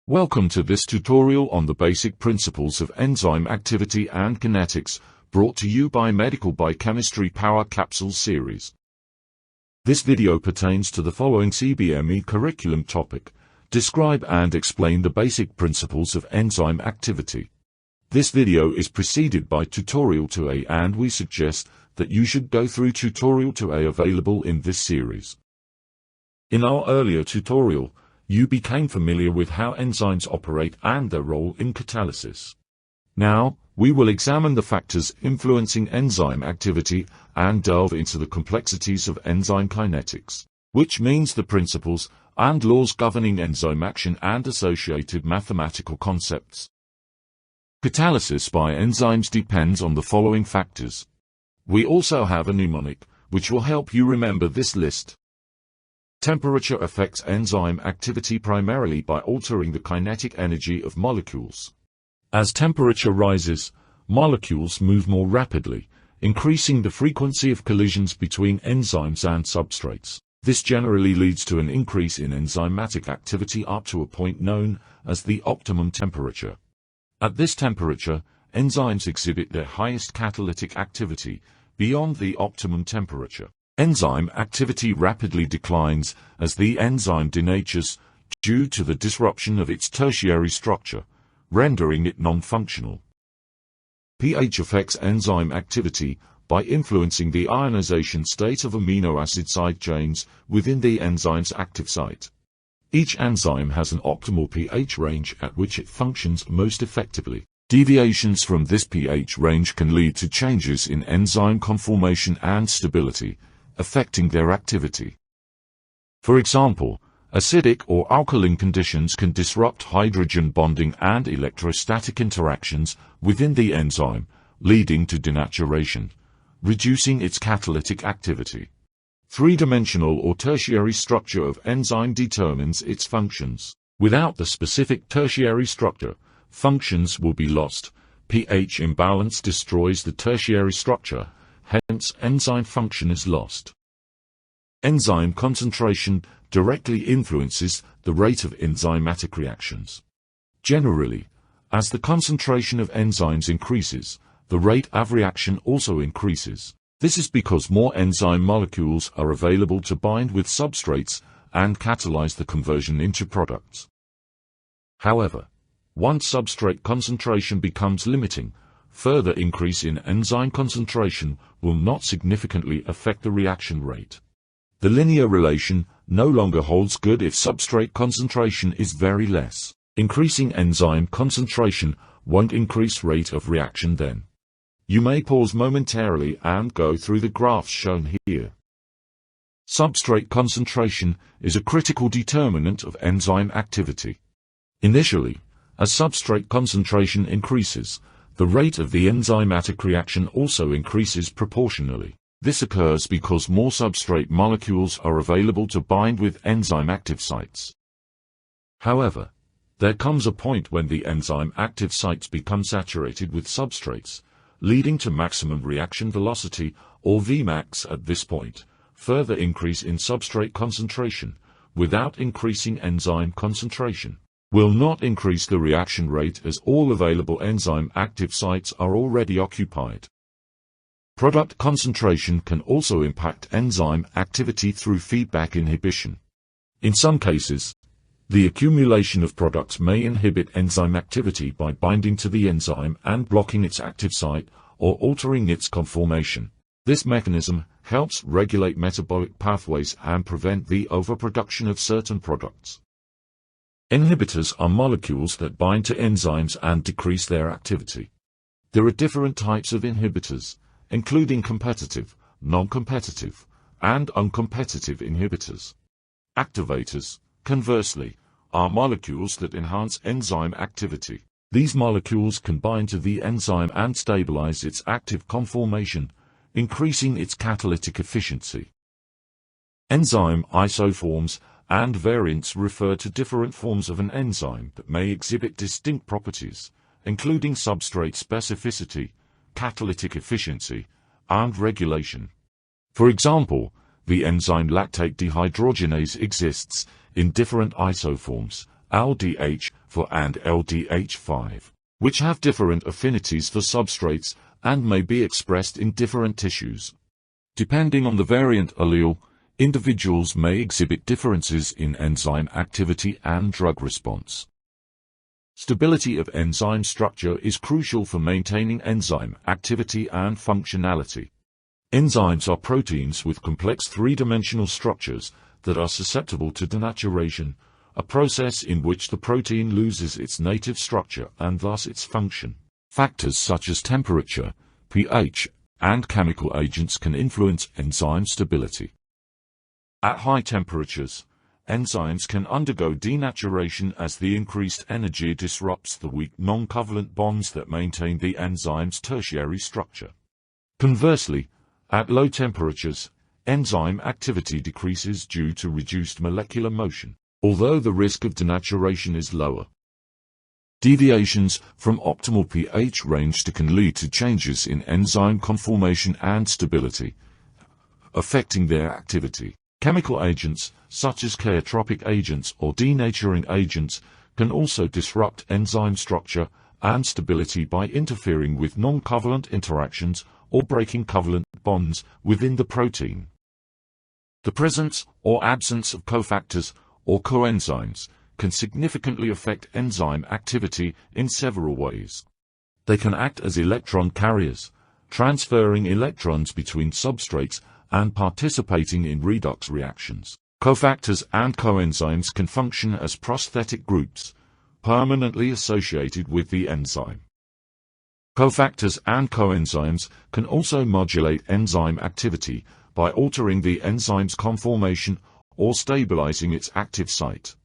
Welcome to this tutorial on the basic principles of enzyme activity and kinetics, brought to you by Medical Biochemistry Power Capsule series. This video pertains to the following CBME curriculum topic: describe and explain the basic principles of enzyme activity. This video is preceded by Tutorial 2A, and we suggest that you should go through Tutorial 2A available in this series. In our earlier tutorial, you became familiar with how enzymes operate and their role in catalysis. Now, we will examine the factors influencing enzyme activity and delve into the complexities of enzyme kinetics, which means the principles and laws governing enzyme action and associated mathematical concepts. Catalysis by enzymes depends on the following factors. We also have a mnemonic, which will help you remember this list. Temperature affects enzyme activity primarily by altering the kinetic energy of molecules. As temperature rises, molecules move more rapidly, increasing the frequency of collisions between enzymes and substrates. This generally leads to an increase in enzymatic activity up to a point known as the optimum temperature. At this temperature, enzymes exhibit their highest catalytic activity. Beyond the optimum temperature, enzyme activity rapidly declines as the enzyme denatures due to the disruption of its tertiary structure, rendering it non-functional. pH affects enzyme activity by influencing the ionization state of amino acid side chains within the enzyme's active site. Each enzyme has an optimal pH range at which it functions most effectively. Deviations from this pH range can lead to changes in enzyme conformation and stability, affecting their activity. For example, acidic or alkaline conditions can disrupt hydrogen bonding and electrostatic interactions within the enzyme, leading to denaturation, reducing its catalytic activity. Three-dimensional or tertiary structure of enzyme determines its functions. Without the specific tertiary structure, functions will be lost. pH imbalance destroys the tertiary structure, hence enzyme function is lost. Enzyme concentration directly influences the rate of enzymatic reactions. Generally, as the concentration of enzymes increases, the rate of reaction also increases. This is because more enzyme molecules are available to bind with substrates and catalyze the conversion into products. However, once substrate concentration becomes limiting, further increase in enzyme concentration will not significantly affect the reaction rate. The linear relation no longer holds good if substrate concentration is very less. Increasing enzyme concentration won't increase rate of reaction then. You may pause momentarily and go through the graphs shown here. Substrate concentration is a critical determinant of enzyme activity. Initially, as substrate concentration increases, the rate of the enzymatic reaction also increases proportionally. This occurs because more substrate molecules are available to bind with enzyme active sites. However, there comes a point when the enzyme active sites become saturated with substrates, leading to maximum reaction velocity, or Vmax. At this point, further increase in substrate concentration, without increasing enzyme concentration, will not increase the reaction rate as all available enzyme active sites are already occupied. Product concentration can also impact enzyme activity through feedback inhibition. In some cases, the accumulation of products may inhibit enzyme activity by binding to the enzyme and blocking its active site or altering its conformation. This mechanism helps regulate metabolic pathways and prevent the overproduction of certain products. Inhibitors are molecules that bind to enzymes and decrease their activity. There are different types of inhibitors, including competitive, non-competitive, and uncompetitive inhibitors. Activators, conversely, are molecules that enhance enzyme activity. These molecules can bind to the enzyme and stabilize its active conformation, increasing its catalytic efficiency. Enzyme isoforms and variants refer to different forms of an enzyme that may exhibit distinct properties, including substrate specificity, catalytic efficiency, and regulation. For example, the enzyme lactate dehydrogenase exists in different isoforms, LDH and LDH5, which have different affinities for substrates and may be expressed in different tissues. Depending on the variant allele, individuals may exhibit differences in enzyme activity and drug response. Stability of enzyme structure is crucial for maintaining enzyme activity and functionality. Enzymes are proteins with complex three-dimensional structures that are susceptible to denaturation, a process in which the protein loses its native structure and thus its function. Factors such as temperature, pH, and chemical agents can influence enzyme stability. At high temperatures, enzymes can undergo denaturation as the increased energy disrupts the weak non-covalent bonds that maintain the enzyme's tertiary structure. Conversely, at low temperatures, enzyme activity decreases due to reduced molecular motion, although the risk of denaturation is lower. Deviations from optimal pH range can lead to changes in enzyme conformation and stability, affecting their activity. Chemical agents, such as pleiotropic agents or denaturing agents, can also disrupt enzyme structure and stability by interfering with non-covalent interactions or breaking covalent bonds within the protein. The presence or absence of cofactors or coenzymes can significantly affect enzyme activity in several ways. They can act as electron carriers, transferring electrons between substrates and participating in redox reactions. Cofactors and coenzymes can function as prosthetic groups, permanently associated with the enzyme. Cofactors and coenzymes can also modulate enzyme activity by altering the enzyme's conformation or stabilizing its active site.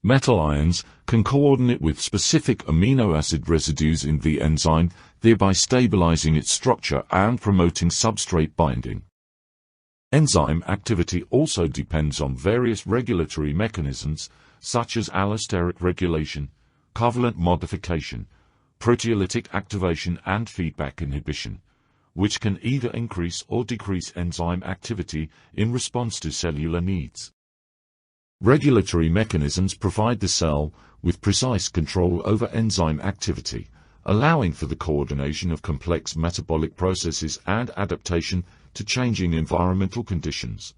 Metal ions can coordinate with specific amino acid residues in the enzyme, thereby stabilizing its structure and promoting substrate binding. Enzyme activity also depends on various regulatory mechanisms, such as allosteric regulation, covalent modification, proteolytic activation and feedback inhibition, which can either increase or decrease enzyme activity in response to cellular needs. Regulatory mechanisms provide the cell with precise control over enzyme activity, allowing for the coordination of complex metabolic processes and adaptation to changing environmental conditions.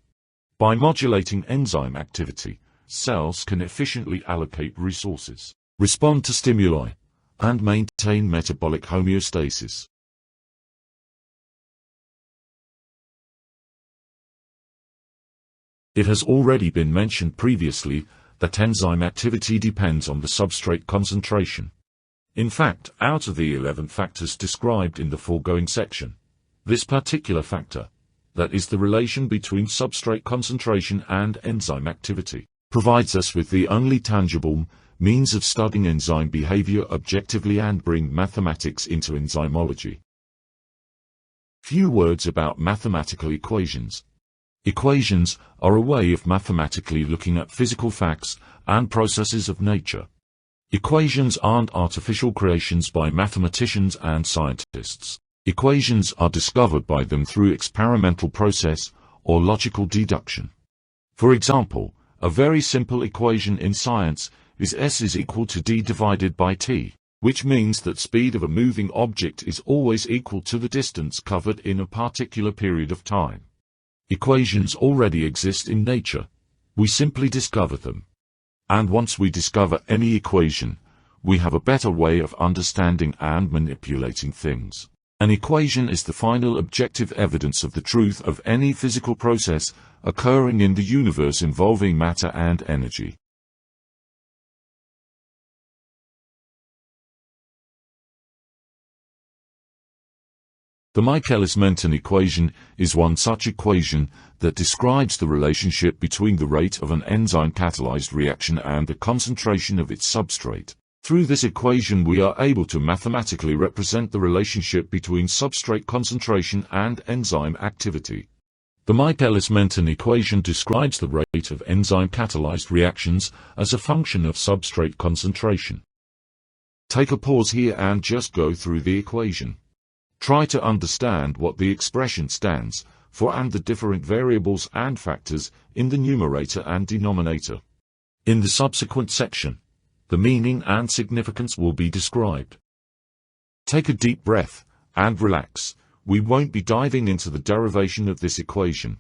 By modulating enzyme activity, cells can efficiently allocate resources, respond to stimuli, and maintain metabolic homeostasis. It has already been mentioned previously that enzyme activity depends on the substrate concentration. In fact, out of the 11 factors described in the foregoing section, this particular factor, that is the relation between substrate concentration and enzyme activity, provides us with the only tangible means of studying enzyme behavior objectively and bring mathematics into enzymology. Few words about mathematical equations. Equations are a way of mathematically looking at physical facts and processes of nature. Equations aren't artificial creations by mathematicians and scientists. Equations are discovered by them through experimental process or logical deduction. For example, a very simple equation in science is S is equal to d divided by t, which means that speed of a moving object is always equal to the distance covered in a particular period of time. Equations already exist in nature. We simply discover them. And once we discover any equation, we have a better way of understanding and manipulating things. An equation is the final objective evidence of the truth of any physical process occurring in the universe involving matter and energy. The Michaelis-Menten equation is one such equation that describes the relationship between the rate of an enzyme-catalyzed reaction and the concentration of its substrate. Through this equation we are able to mathematically represent the relationship between substrate concentration and enzyme activity. The Michaelis-Menten equation describes the rate of enzyme-catalyzed reactions as a function of substrate concentration. Take a pause here and just go through the equation. Try to understand what the expression stands for and the different variables and factors in the numerator and denominator. In the subsequent section, the meaning and significance will be described. Take a deep breath and relax. We won't be diving into the derivation of this equation.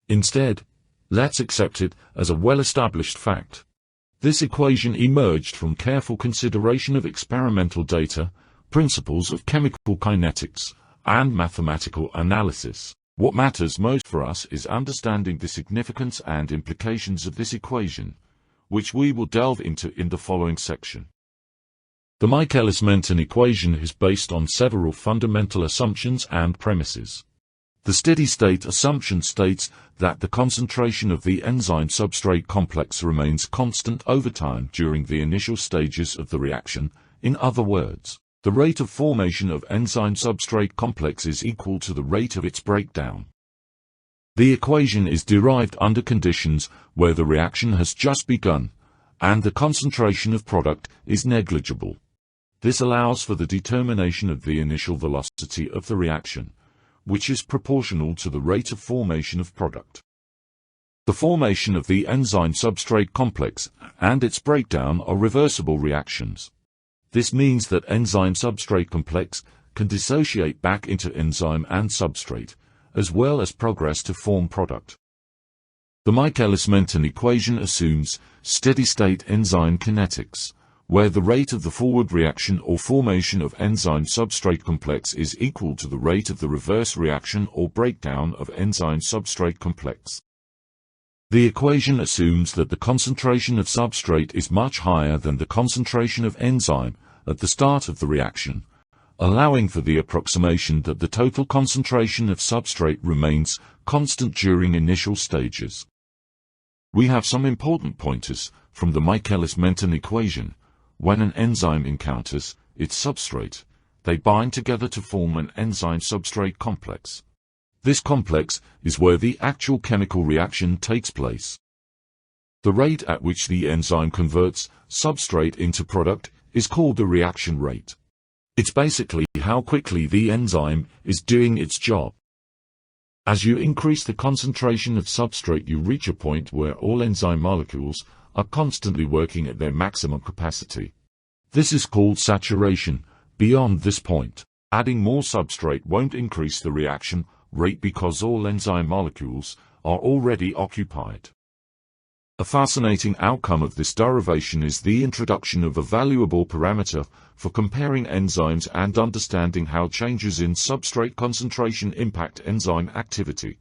Instead, let's accept it as a well-established fact. This equation emerged from careful consideration of experimental data, principles of chemical kinetics, and mathematical analysis. What matters most for us is understanding the significance and implications of this equation, which we will delve into in the following section. The Michaelis-Menten equation is based on several fundamental assumptions and premises. The steady-state assumption states that the concentration of the enzyme-substrate complex remains constant over time during the initial stages of the reaction. In other words, the rate of formation of enzyme-substrate complex is equal to the rate of its breakdown. The equation is derived under conditions where the reaction has just begun, and the concentration of product is negligible. This allows for the determination of the initial velocity of the reaction, which is proportional to the rate of formation of product. The formation of the enzyme-substrate complex and its breakdown are reversible reactions. This means that enzyme-substrate complex can dissociate back into enzyme and substrate, as well as progress to form product. The Michaelis-Menten equation assumes steady-state enzyme kinetics, where the rate of the forward reaction or formation of enzyme-substrate complex is equal to the rate of the reverse reaction or breakdown of enzyme-substrate complex. The equation assumes that the concentration of substrate is much higher than the concentration of enzyme at the start of the reaction, allowing for the approximation that the total concentration of substrate remains constant during initial stages. We have some important pointers from the Michaelis-Menten equation. When an enzyme encounters its substrate, they bind together to form an enzyme-substrate complex. This complex is where the actual chemical reaction takes place. The rate at which the enzyme converts substrate into product is called the reaction rate. It's basically how quickly the enzyme is doing its job. As you increase the concentration of substrate, you reach a point where all enzyme molecules are constantly working at their maximum capacity. This is called saturation. Beyond this point, adding more substrate won't increase the reaction rate because all enzyme molecules are already occupied. A fascinating outcome of this derivation is the introduction of a valuable parameter for comparing enzymes and understanding how changes in substrate concentration impact enzyme activity.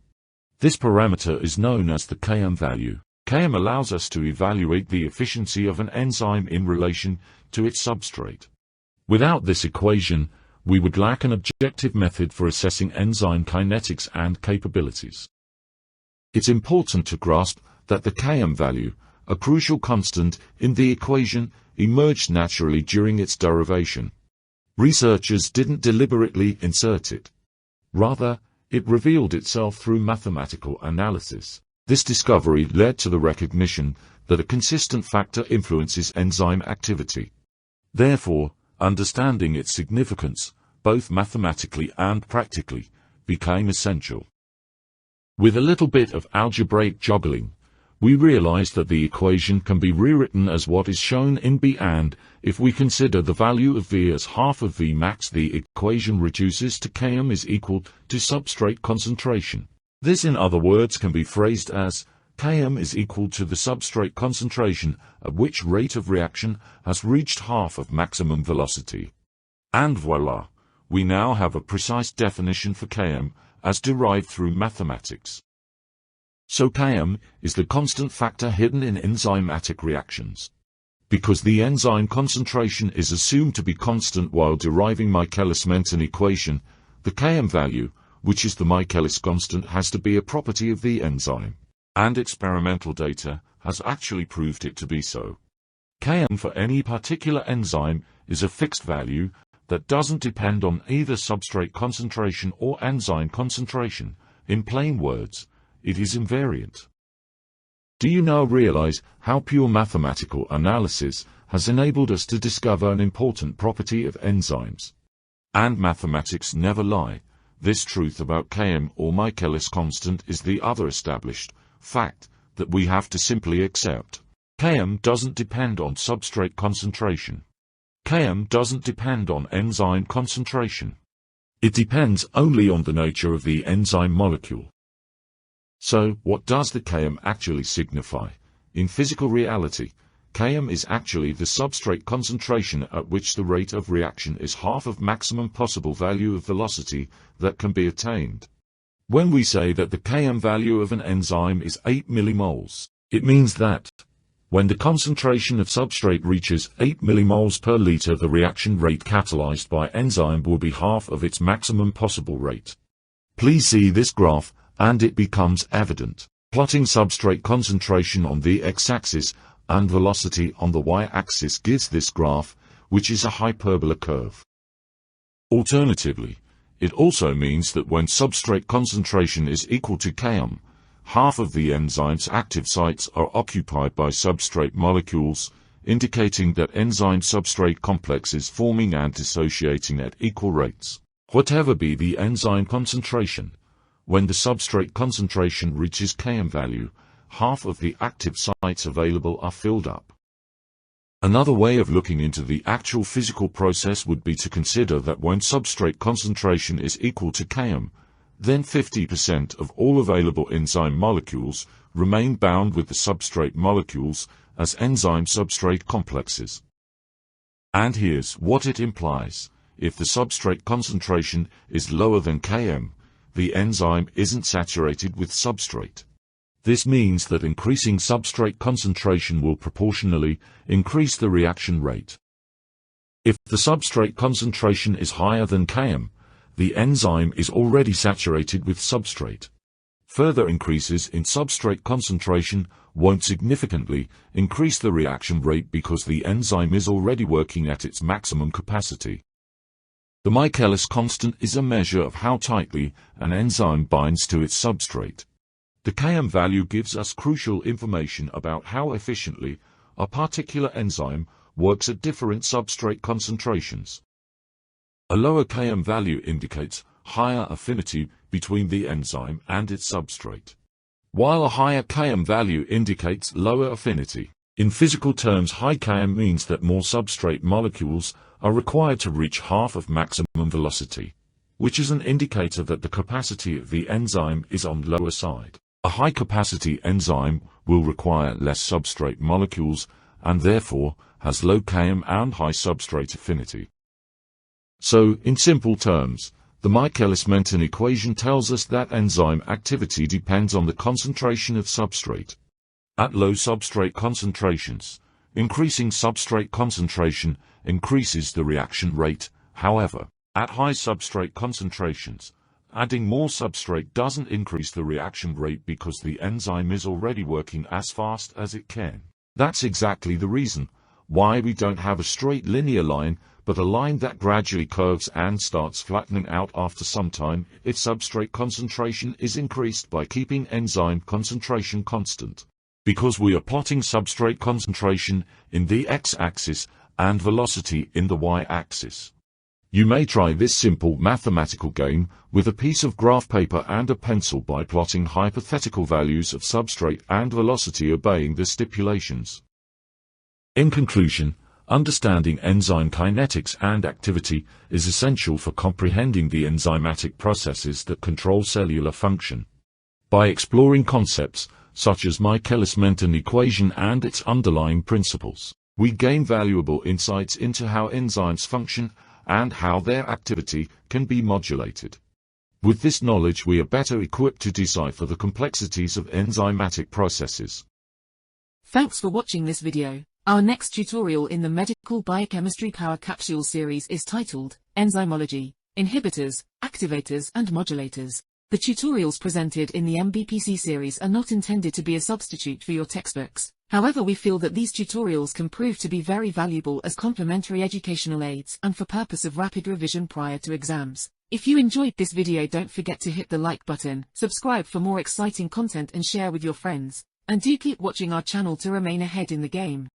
This parameter is known as the Km value. Km allows us to evaluate the efficiency of an enzyme in relation to its substrate. Without this equation, we would lack an objective method for assessing enzyme kinetics and capabilities. It's important to grasp that the Km value, a crucial constant in the equation, emerged naturally during its derivation. Researchers didn't deliberately insert it. Rather, it revealed itself through mathematical analysis. This discovery led to the recognition that a consistent factor influences enzyme activity. Therefore, understanding its significance, both mathematically and practically, became essential. With a little bit of algebraic juggling, we realized that the equation can be rewritten as what is shown in B, and if we consider the value of V as half of V max, the equation reduces to Km is equal to substrate concentration. This, in other words, can be phrased as Km is equal to the substrate concentration at which rate of reaction has reached half of maximum velocity. And voila, we now have a precise definition for Km as derived through mathematics. So Km is the constant factor hidden in enzymatic reactions. Because the enzyme concentration is assumed to be constant while deriving Michaelis-Menten equation, the Km value, which is the Michaelis constant, has to be a property of the enzyme. And experimental data has actually proved it to be so. Km for any particular enzyme is a fixed value that doesn't depend on either substrate concentration or enzyme concentration. In plain words, it is invariant. Do you now realize how pure mathematical analysis has enabled us to discover an important property of enzymes? And mathematics never lie. This truth about Km or Michaelis constant is the other established fact that we have to simply accept. Km doesn't depend on substrate concentration. Km doesn't depend on enzyme concentration. It depends only on the nature of the enzyme molecule. So, what does the Km actually signify? In physical reality, Km is actually the substrate concentration at which the rate of reaction is half of maximum possible value of velocity that can be attained. When we say that the Km value of an enzyme is 8 millimoles, it means that when the concentration of substrate reaches 8 millimoles per liter, the reaction rate catalyzed by enzyme will be half of its maximum possible rate. Please see this graph, and it becomes evident. Plotting substrate concentration on the x-axis and velocity on the y-axis gives this graph, which is a hyperbola curve. Alternatively, it also means that when substrate concentration is equal to Km, half of the enzyme's active sites are occupied by substrate molecules, indicating that enzyme-substrate complex is forming and dissociating at equal rates. Whatever be the enzyme concentration, when the substrate concentration reaches Km value, half of the active sites available are filled up. Another way of looking into the actual physical process would be to consider that when substrate concentration is equal to Km, then 50% of all available enzyme molecules remain bound with the substrate molecules as enzyme-substrate complexes. And here's what it implies. If the substrate concentration is lower than Km, the enzyme isn't saturated with substrate. This means that increasing substrate concentration will proportionally increase the reaction rate. If the substrate concentration is higher than Km, the enzyme is already saturated with substrate. Further increases in substrate concentration won't significantly increase the reaction rate because the enzyme is already working at its maximum capacity. The Michaelis constant is a measure of how tightly an enzyme binds to its substrate. The Km value gives us crucial information about how efficiently a particular enzyme works at different substrate concentrations. A lower Km value indicates higher affinity between the enzyme and its substrate, while a higher Km value indicates lower affinity. In physical terms, high Km means that more substrate molecules are required to reach half of maximum velocity, which is an indicator that the capacity of the enzyme is on the lower side. A high-capacity enzyme will require less substrate molecules and therefore has low Km and high substrate affinity. So, in simple terms, the Michaelis-Menten equation tells us that enzyme activity depends on the concentration of substrate. At low substrate concentrations, increasing substrate concentration increases the reaction rate. However, at high substrate concentrations, adding more substrate doesn't increase the reaction rate because the enzyme is already working as fast as it can. That's exactly the reason why we don't have a straight linear line, but a line that gradually curves and starts flattening out after some time if substrate concentration is increased by keeping enzyme concentration constant. Because we are plotting substrate concentration in the x-axis and velocity in the y-axis. You may try this simple mathematical game with a piece of graph paper and a pencil by plotting hypothetical values of substrate and velocity obeying the stipulations. In conclusion, understanding enzyme kinetics and activity is essential for comprehending the enzymatic processes that control cellular function. By exploring concepts such as Michaelis-Menten equation and its underlying principles, we gain valuable insights into how enzymes function and how their activity can be modulated. With this knowledge, we are better equipped to decipher the complexities of enzymatic processes. Thanks for watching this video. Our next tutorial in the Medical Biochemistry Power Capsule series is titled Enzymology, Inhibitors, Activators and Modulators. The tutorials presented in the MBPC series are not intended to be a substitute for your textbooks. However, we feel that these tutorials can prove to be very valuable as complementary educational aids and for purpose of rapid revision prior to exams. If you enjoyed this video, don't forget to hit the like button, subscribe for more exciting content and share with your friends. And do keep watching our channel to remain ahead in the game.